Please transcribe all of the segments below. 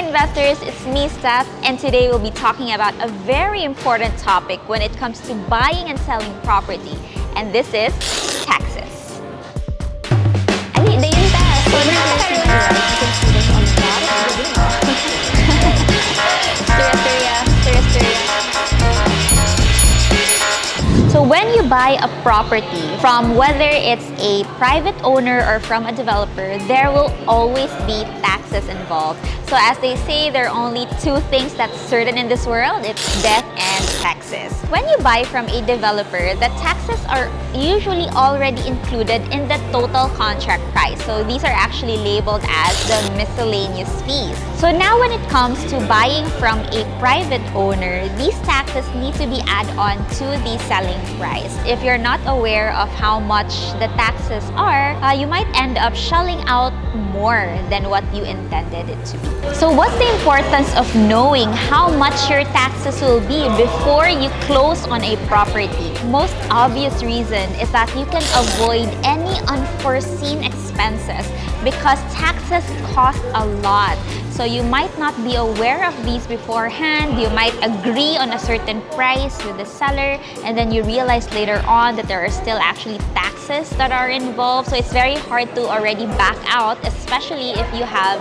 investors, it's me, Steph, and today we'll be talking about a very important topic when it comes to buying and selling property, and this is taxes. So when you buy a property from whether it's a private owner or from a developer, there will always be taxes involved. So as they say, there are only two things that's certain in this world, it's death and taxes. When you buy from a developer, the taxes are usually already included in the total contract price. So these are actually labeled as the miscellaneous fees. So now when it comes to buying from a private owner, these taxes need to be added on to the selling price. If you're not aware of how much the taxes are, you might end up shelling out more than what you intended it to be. So what's the importance of knowing how much your taxes will be before you close on a property? Most obvious reason is that you can avoid any unforeseen expenses because taxes cost a lot. So you might not be aware of these beforehand. You might agree on a certain price with the seller and then you realize later on that there are still actually taxes that are involved. So it's very hard to already back out, especially if you have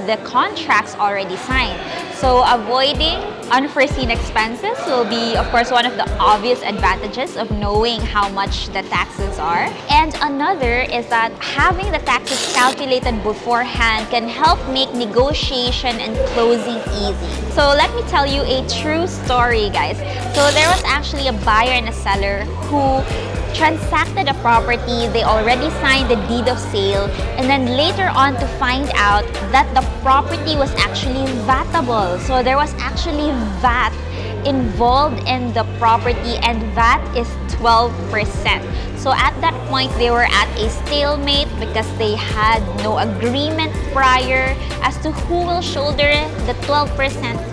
the contracts already signed. So avoiding unforeseen expenses will be, of course, one of the obvious advantages of knowing how much the taxes are. And another is that having the taxes calculated beforehand can help make negotiation and closing easy. So let me tell you a true story, guys. So there was actually a buyer and a seller who transacted a property, they already signed the deed of sale, and then later on to find out that the property was actually vatable. So there was actually VAT involved in the property and VAT is 12%. So at that point, they were at a stalemate because they had no agreement prior as to who will shoulder the 12%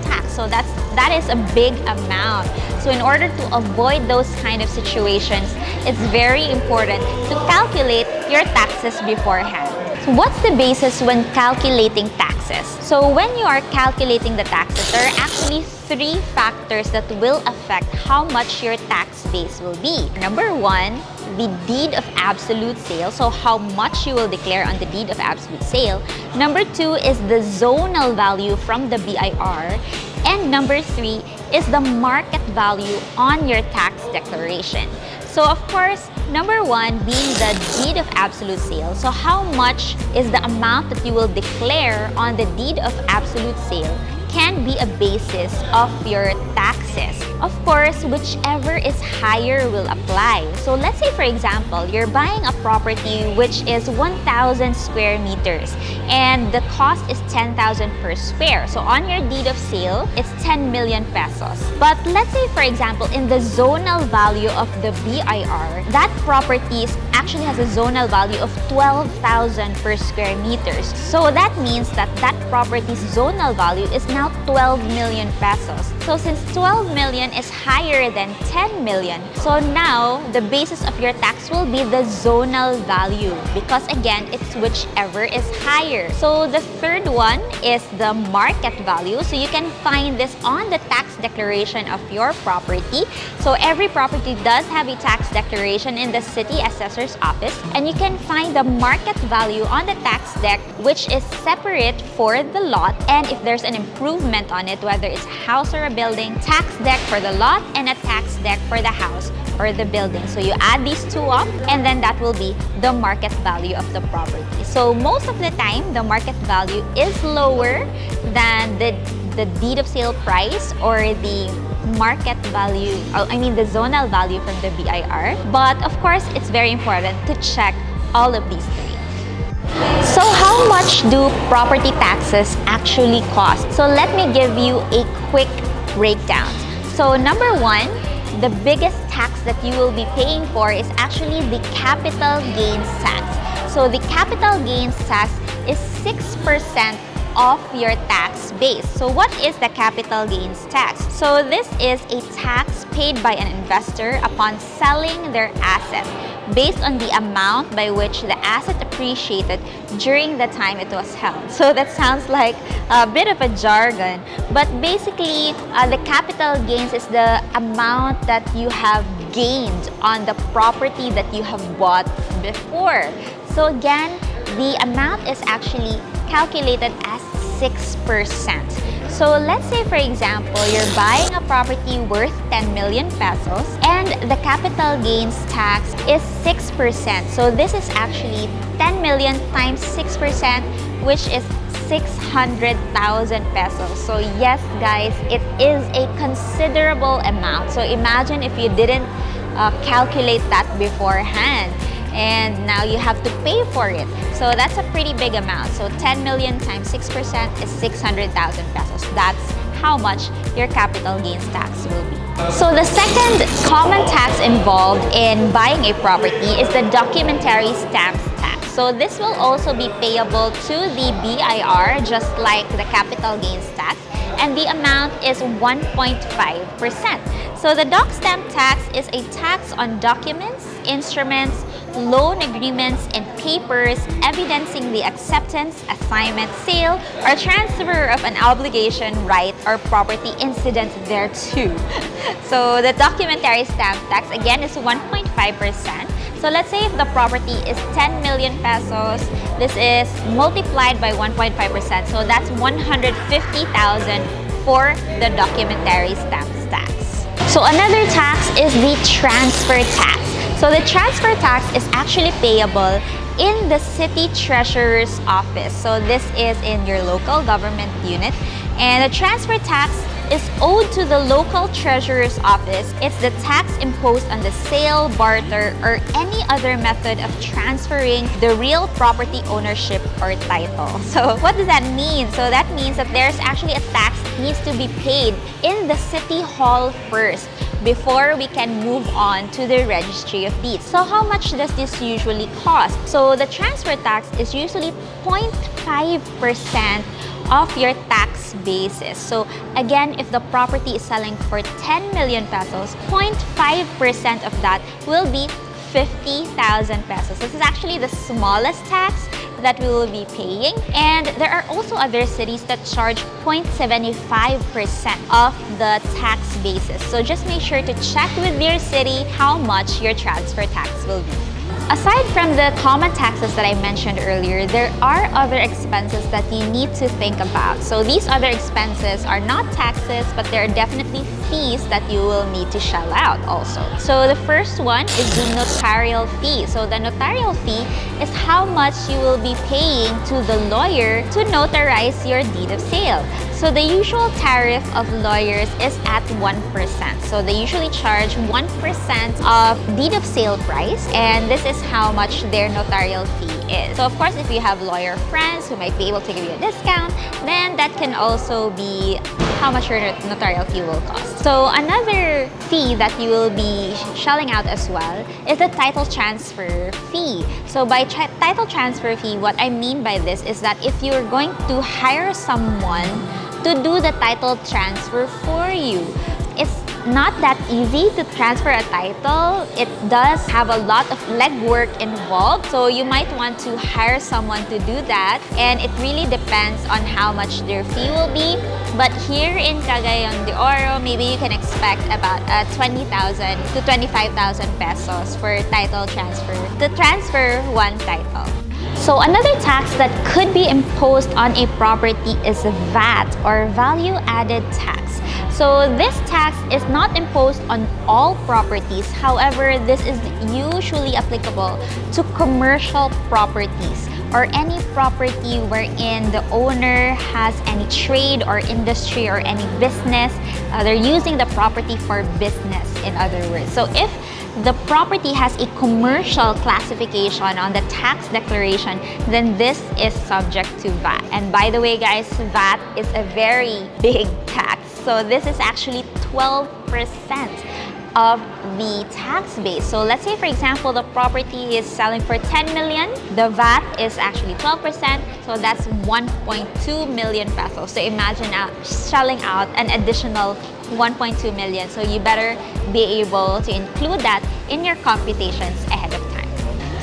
tax. So that is a big amount. So in order to avoid those kind of situations, it's very important to calculate your taxes beforehand. So what's the basis when calculating taxes? So when you are calculating the taxes, there are actually three factors that will affect how much your tax base will be. Number one, the deed of absolute sale, so how much you will declare on the deed of absolute sale. Number two is the zonal value from the BIR. And number three is the market value on your tax declaration. So of course, number one being the deed of absolute sale. So how much is the amount that you will declare on the deed of absolute sale can be a basis of your taxes. Of course, whichever is higher will apply. So let's say, for example, you're buying a property which is 1,000 square meters and the cost is 10,000 per square. So on your deed of sale, it's 10 million pesos. But let's say, for example, in the zonal value of the BIR, that property actually has a zonal value of 12,000 per square meters. So that means that that property's zonal value is now 12 million pesos. So since 12 million is higher than 10 million, so now the basis of your tax will be the zonal value because again, it's whichever is higher. So the third one is the market value. So you can find this on the tax declaration of your property. So every property does have a tax declaration in the city assessor's office, and you can find the market value on the tax deck, which is separate for the lot, and if there's an improvement on it, whether it's a house or a building, tax deck for the lot and a tax deck for the house or the building. So you add these two up and then that will be the market value of the property. So most of the time, the market value is lower than the deed of sale price or the market value, the zonal value from the BIR. But of course, it's very important to check all of these three. So how much do property taxes actually cost? So let me give you a quick breakdown. So number one, the biggest tax that you will be paying for is actually the capital gains tax. So the capital gains tax is 6% of your tax base. So what is the capital gains tax? So this is a tax paid by an investor upon selling their asset. based on the amount by which the asset appreciated during the time it was held. So that sounds like a bit of a jargon, but basically the capital gains is the amount that you have gained on the property that you have bought before. So again, the amount is actually calculated as 6%. So let's say, for example, you're buying a property worth 10 million pesos and the capital gains tax is 6%. So this is actually 10 million times 6%, which is 600,000 pesos. So yes, guys, it is a considerable amount. So imagine if you didn't calculate that beforehand, and now you have to pay for it. So that's a pretty big amount. So 10 million times 6% is 600,000 pesos. That's how much your capital gains tax will be. So the second common tax involved in buying a property is the documentary stamp tax. So this will also be payable to the BIR, just like the capital gains tax, and the amount is 1.5%. So the doc stamp tax is a tax on documents, instruments, loan agreements, and papers evidencing the acceptance, assignment, sale, or transfer of an obligation, right, or property incident thereto. So the documentary stamp tax again is 1.5%. So let's say if the property is 10 million pesos, this is multiplied by 1.5%. So that's 150,000 for the documentary stamp tax. So another tax is the transfer tax. So the transfer tax is actually payable in the city treasurer's office. So this is in your local government unit, and the transfer tax is owed to the local treasurer's office. It's the tax imposed on the sale, barter, or any other method of transferring the real property ownership or title. So what does that mean? So that means that there's actually a tax that needs to be paid in the city hall first before we can move on to the registry of deeds. So how much does this usually cost? So the transfer tax is usually 0.5% of your tax basis. So again, if the property is selling for 10 million pesos, 0.5% of that will be 50,000 pesos. This is actually the smallest tax that we will be paying, and there are also other cities that charge 0.75% of the tax basis. So just make sure to check with your city how much your transfer tax will be. Aside from the common taxes that I mentioned earlier, there are other expenses that you need to think about. So these other expenses are not taxes, but there are definitely fees that you will need to shell out also. So the first one is the notarial fee. So the notarial fee is how much you will be paying to the lawyer to notarize your deed of sale. So the usual tariff of lawyers is at 1%. So they usually charge 1% of deed of sale price, and this is how much their notarial fee is. So of course, if you have lawyer friends who might be able to give you a discount, then that can also be how much your notarial fee will cost. So another fee that you will be shelling out as well is the title transfer fee. So by title transfer fee, what I mean by this is that if you're going to hire someone to do the title transfer for you, it's not that easy to transfer a title. It does have a lot of legwork involved, so you might want to hire someone to do that, and it really depends on how much their fee will be. But here in Cagayan de Oro, maybe you can expect about 20,000 to 25,000 pesos for title transfer to transfer one title. So another tax that could be imposed on a property is VAT, or value added tax. So this tax is not imposed on all properties. However, this is usually applicable to commercial properties or any property wherein the owner has any trade or industry or any business. They're using the property for business, in other words. So if the property has a commercial classification on the tax declaration, then this is subject to VAT. And by the way, guys, VAT is a very big tax. So this is actually 12% of the tax base. So let's say, for example, the property is selling for 10 million. The VAT is actually 12%. So that's 1.2 million pesos. So imagine shelling out an additional 1.2 million. So you better be able to include that in your computations ahead of time.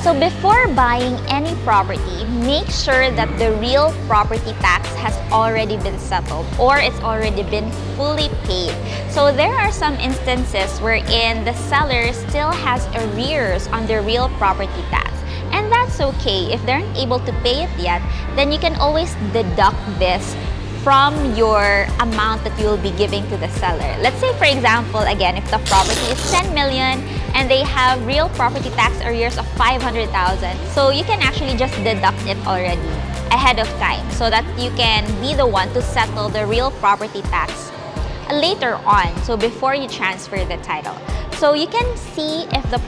So before buying any property, make sure that the real property tax has already been settled or it's already been fully paid. So there are some instances wherein the seller still has arrears on the real property tax. And that's okay. If they're not able to pay it yet, then you can always deduct this from your amount that you will be giving to the seller. Let's say, for example, again, if the property is 10 million and they have real property tax arrears of 500,000, so you can actually just deduct it already ahead of time so that you can be the one to settle the real property tax later on, so before you transfer the title. So you can see if the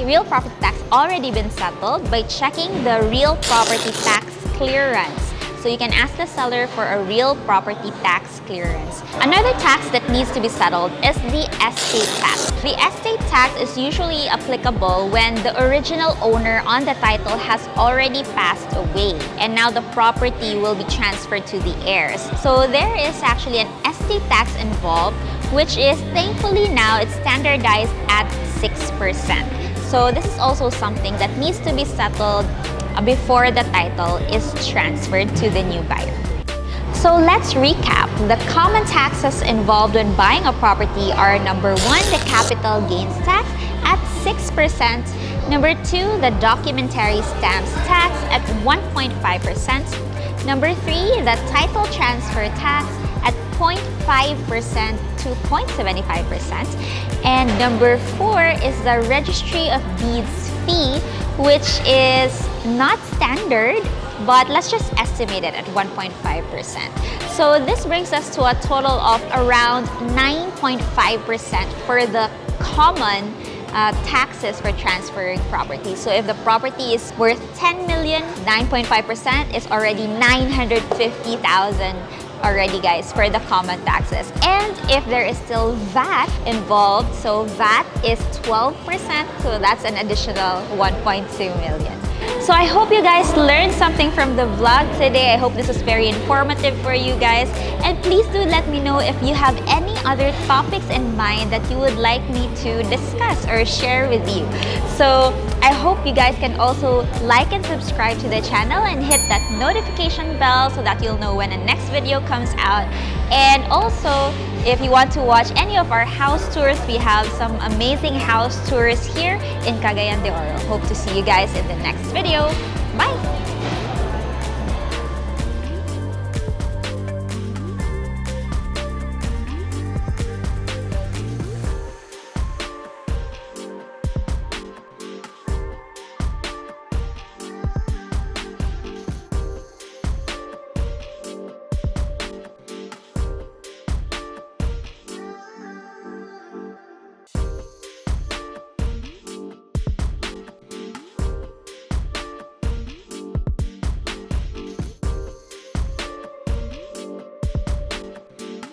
real property tax already been settled by checking the real property tax clearance. So you can ask the seller for a real property tax clearance. Another tax that needs to be settled is the estate tax. The estate tax is usually applicable when the original owner on the title has already passed away and now the property will be transferred to the heirs. So there is actually an estate tax involved, which is thankfully now it's standardized at 6%. So this is also something that needs to be settled before the title is transferred to the new buyer. So let's recap. The common taxes involved when buying a property are number 1, the capital gains tax at 6%. Number 2, the documentary stamps tax at 1.5%. Number 3, the title transfer tax at 0.5% to 0.75%. And number 4 is the registry of deeds fee, which is not standard, but let's just estimate it at 1.5%. So this brings us to a total of around 9.5% for the common taxes for transferring property. So if the property is worth 10 million, 9.5% is already 950,000 already, guys, for the common taxes. And if there is still VAT involved, so VAT is 12%, so that's an additional 1.2 million. So I hope you guys learned something from the vlog today. I hope this was very informative for you guys. And please do let me know if you have any other topics in mind that you would like me to discuss or share with you. So I hope you guys can also like and subscribe to the channel and hit that notification bell so that you'll know when the next video comes out. And also, if you want to watch any of our house tours, we have some amazing house tours here in Cagayan de Oro. Hope to see you guys in the next video. Bye!